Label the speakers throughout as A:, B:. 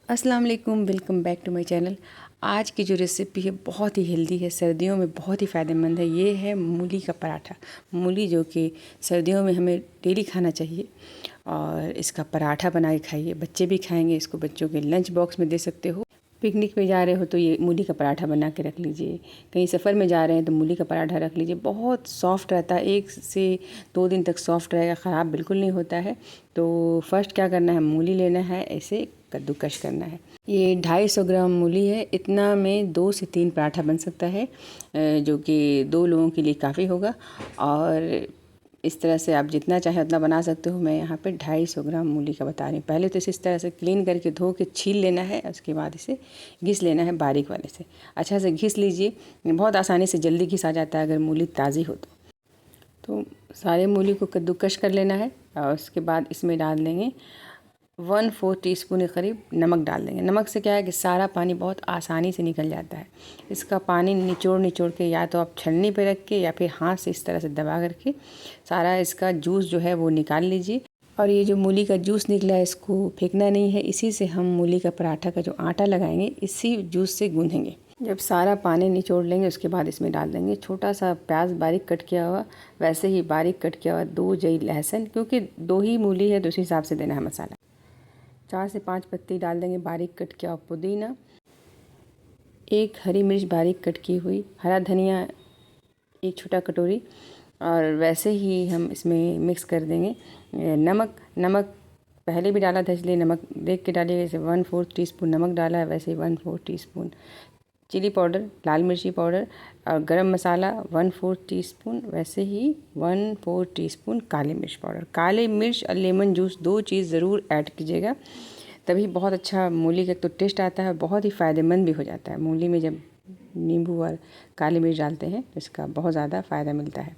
A: अस्सलाम वालेकुम, welcome back to my channel. आज की जो रेसिपी है बहुत ही हेल्दी है, सर्दियों में बहुत ही फ़ायदेमंद है। ये है मूली का पराठा। मूली जो कि सर्दियों में हमें डेली खाना चाहिए और इसका पराठा बना के खाइए। बच्चे भी खाएंगे इसको, बच्चों के लंच बॉक्स में दे सकते हो। पिकनिक पे जा रहे हो तो ये मूली का पराठा बना के रख लीजिए। कहीं सफ़र में जा रहे हैं तो मूली का पराठा रख लीजिए। बहुत सॉफ्ट रहता है, 1 से 2 दिन तक सॉफ्ट रहेगा, ख़राब बिल्कुल नहीं होता है। तो फर्स्ट क्या करना है, मूली लेना है, ऐसे कद्दूकश करना है। ये 250 ग्राम मूली है। इतना में 2 से 3 पराठा बन सकता है, जो कि 2 लोगों के लिए काफ़ी होगा। और इस तरह से आप जितना चाहे उतना बना सकते हो। मैं यहाँ पे 250 ग्राम मूली का बता रही हूँ। पहले तो इस तरह से क्लीन करके धो के छील लेना है, उसके बाद इसे घिस लेना है बारीक वाले से। अच्छा से घिस लीजिए, बहुत आसानी से जल्दी घिस आ जाता है अगर मूली ताज़ी हो तो सारे मूली को कद्दूकश कर लेना है और उसके बाद इसमें डाल देंगे 1/4 टीस्पून के करीब नमक डाल देंगे। नमक से क्या है कि सारा पानी बहुत आसानी से निकल जाता है। इसका पानी निचोड़ निचोड़ के या तो आप छलनी पे रख के या फिर हाथ से इस तरह से दबा करके सारा इसका जूस जो है वो निकाल लीजिए। और ये जो मूली का जूस निकला है इसको फेंकना नहीं है, इसी से हम मूली का पराठा का जो आटा लगाएंगे इसी जूस से गूँधेंगे। जब सारा पानी निचोड़ लेंगे उसके बाद इसमें डाल देंगे छोटा सा प्याज बारीक कट किया हुआ, वैसे ही बारीक कट किया हुआ 2 जई लहसुन, क्योंकि 2 ही मूली है तो उसी हिसाब से देना है मसाला। 4 से 5 पत्ती डाल देंगे बारीक कट किया हुआ पुदीना, 1 हरी मिर्च बारीक कट की हुई, हरा धनिया 1 छोटा कटोरी। और वैसे ही हम इसमें मिक्स कर देंगे नमक पहले भी डाला था इसलिए नमक देख के डालिएगा। जैसे 1/4 टीस्पून नमक डाला है वैसे ही 1/4 टीस्पून चिली पाउडर, लाल मिर्ची पाउडर। और गरम मसाला 1/4 टीस्पून, वैसे ही 1/4 टीस्पून काली मिर्च पाउडर। काली मिर्च और लेमन जूस 2 चीज़ ज़रूर ऐड कीजिएगा, तभी बहुत अच्छा मूली का तो टेस्ट आता है, बहुत ही फ़ायदेमंद भी हो जाता है। मूली में जब नींबू और काली मिर्च डालते हैं तो इसका बहुत ज़्यादा फ़ायदा मिलता है।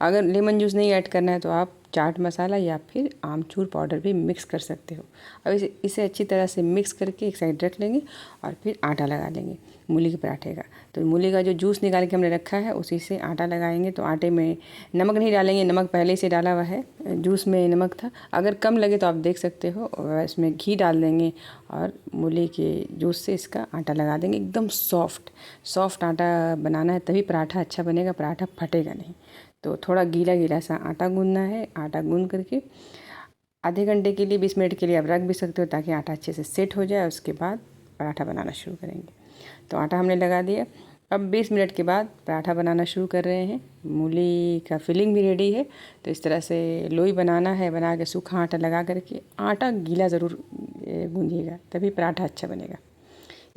A: अगर लेमन जूस नहीं ऐड करना है तो आप चाट मसाला या फिर आमचूर पाउडर भी मिक्स कर सकते हो। अब इसे अच्छी तरह से मिक्स करके एक साइड रख लेंगे और फिर आटा लगा लेंगे मूली के पराठे का। तो मूली का जो जूस निकाल के हमने रखा है उसी से आटा लगाएंगे। तो आटे में नमक नहीं डालेंगे, नमक पहले से डाला हुआ है, जूस में नमक था। अगर कम लगे तो आप देख सकते हो। और इसमें घी डाल देंगे और मूली के जूस से इसका आटा लगा देंगे। एकदम सॉफ्ट आटा बनाना है, तभी पराठा अच्छा बनेगा, पराठा फटेगा नहीं। तो थोड़ा गीला गीला सा आटा गूंदना है। आटा गूंद करके आधे घंटे के लिए 20 मिनट के लिए आप रख भी सकते हो ताकि आटा अच्छे से सेट हो जाए। उसके बाद पराठा बनाना शुरू करेंगे। तो आटा हमने लगा दिया। अब 20 मिनट के बाद पराठा बनाना शुरू कर रहे हैं। मूली का फिलिंग भी रेडी है। तो इस तरह से लोई बनाना है, बना के सूखा आटा लगा करके, आटा गीला ज़रूर गूंदिएगा तभी पराठा अच्छा बनेगा,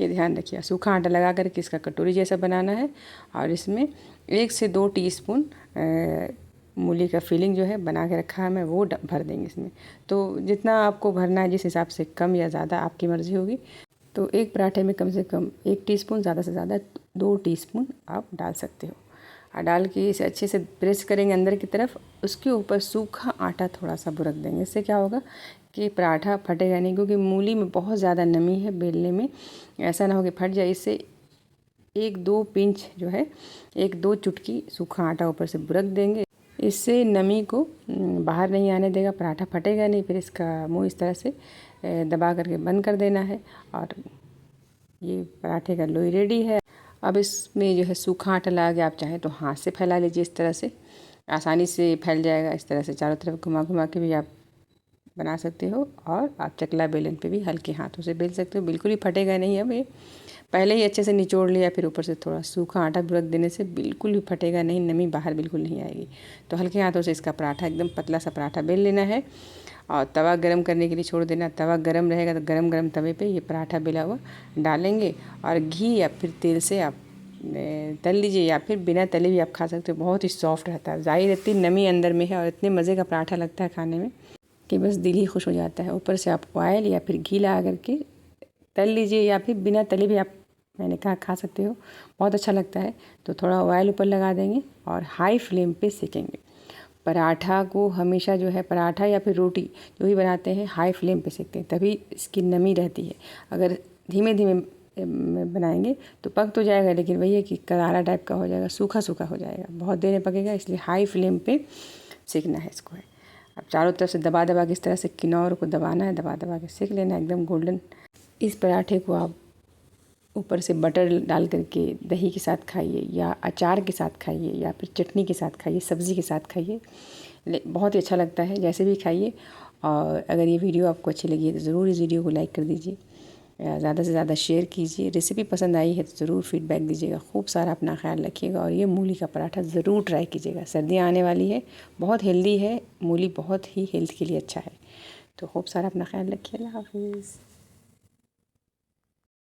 A: ये ध्यान रखिए। सूखा आटा लगा करके इसका कटोरी जैसा बनाना है और इसमें 1 से 2 टीस्पून मूली का फिलिंग जो है बना के रखा है मैं, वो भर देंगे इसमें। तो जितना आपको भरना है, जिस हिसाब से कम या ज़्यादा आपकी मर्ज़ी होगी। तो एक पराठे में कम से कम 1 टीस्पून, ज़्यादा से ज़्यादा 2 टीस्पून आप डाल सकते हो। और डाल के इसे अच्छे से प्रेस करेंगे अंदर की तरफ। उसके ऊपर सूखा आटा थोड़ा सा बुरक देंगे। इससे क्या होगा कि पराठा फटेगा नहीं, क्योंकि मूली में बहुत ज़्यादा नमी है बेलने में, ऐसा ना हो कि फट जाए। इससे 1-2 पिंच जो है, 1-2 चुटकी सूखा आटा ऊपर से बुरक देंगे। इससे नमी को बाहर नहीं आने देगा, पराठा फटेगा नहीं। फिर इसका मुंह इस तरह से दबा करके बंद कर देना है और ये पराठे का लोई रेडी है। अब इसमें जो है सूखा आटा लगा के आप चाहें तो हाथ से फैला लीजिए, इस तरह से आसानी से फैल जाएगा। इस तरह से चारों तरफ घुमा घुमा के भी आप बना सकते हो और आप चकला बेलन पे भी हल्के हाथों से बेल सकते हो, बिल्कुल ही फटेगा नहीं। अब ये पहले ही अच्छे से निचोड़ लिया, फिर ऊपर से थोड़ा सूखा आटा बुरक देने से बिल्कुल भी फटेगा नहीं, नमी बाहर बिल्कुल नहीं आएगी। तो हल्के हाथों से इसका पराठा, एकदम पतला सा पराठा बेल लेना है और तवा गरम करने के लिए छोड़ देना। तवा गरम रहेगा तो गरम गरम तवे पे ये पराठा बेला हुआ डालेंगे और घी या फिर तेल से आप तल लीजिए, या फिर बिना तले भी आप खा सकते हो। बहुत ही सॉफ्ट रहता है, ज़ाहिर इतनी नमी अंदर में है और इतने मज़े का पराठा लगता है खाने में कि बस दिल ही खुश हो जाता है। ऊपर से आप ऑयल या फिर घी लगा करके तल लीजिए, या फिर बिना तले भी आप, मैंने कहा, खा सकते हो, बहुत अच्छा लगता है। तो थोड़ा ऑयल ऊपर लगा देंगे और हाई फ्लेम पे सेकेंगे। पराठा को हमेशा जो है, पराठा या फिर रोटी जो भी बनाते हैं हाई फ्लेम पे सेकते हैं, तभी इसकी नमी रहती है। अगर धीमे धीमे बनाएंगे तो पक तो जाएगा, लेकिन वही है कि करारा टाइप का हो जाएगा, सूखा सूखा हो जाएगा, बहुत देर में पकेगा। इसलिए हाई फ्लेम पे सेकना है इसको है। अब चारों तरफ से दबा दबा के इस तरह से किनौर को दबाना है, दबा दबा के सेक लेना है एकदम गोल्डन। इस पराठे को आप ऊपर से बटर डाल करके दही के साथ खाइए या अचार के साथ खाइए या फिर चटनी के साथ खाइए, सब्ज़ी के साथ खाइए, बहुत ही अच्छा लगता है। जैसे भी खाइए। और अगर ये वीडियो आपको अच्छी लगी है तो ज़रूर इस वीडियो को लाइक कर दीजिए, ज़्यादा से ज़्यादा शेयर कीजिए। रेसिपी पसंद आई है तो ज़रूर फीडबैक दीजिएगा। खूब सारा अपना ख्याल रखिएगा और ये मूली का पराठा ज़रूर ट्राई कीजिएगा। सर्दियाँ आने वाली है, बहुत हेल्दी है मूली, बहुत ही हेल्थ के लिए अच्छा है। तो खूब सारा अपना ख्याल रखिए। अल्लाह हाफ़िज़।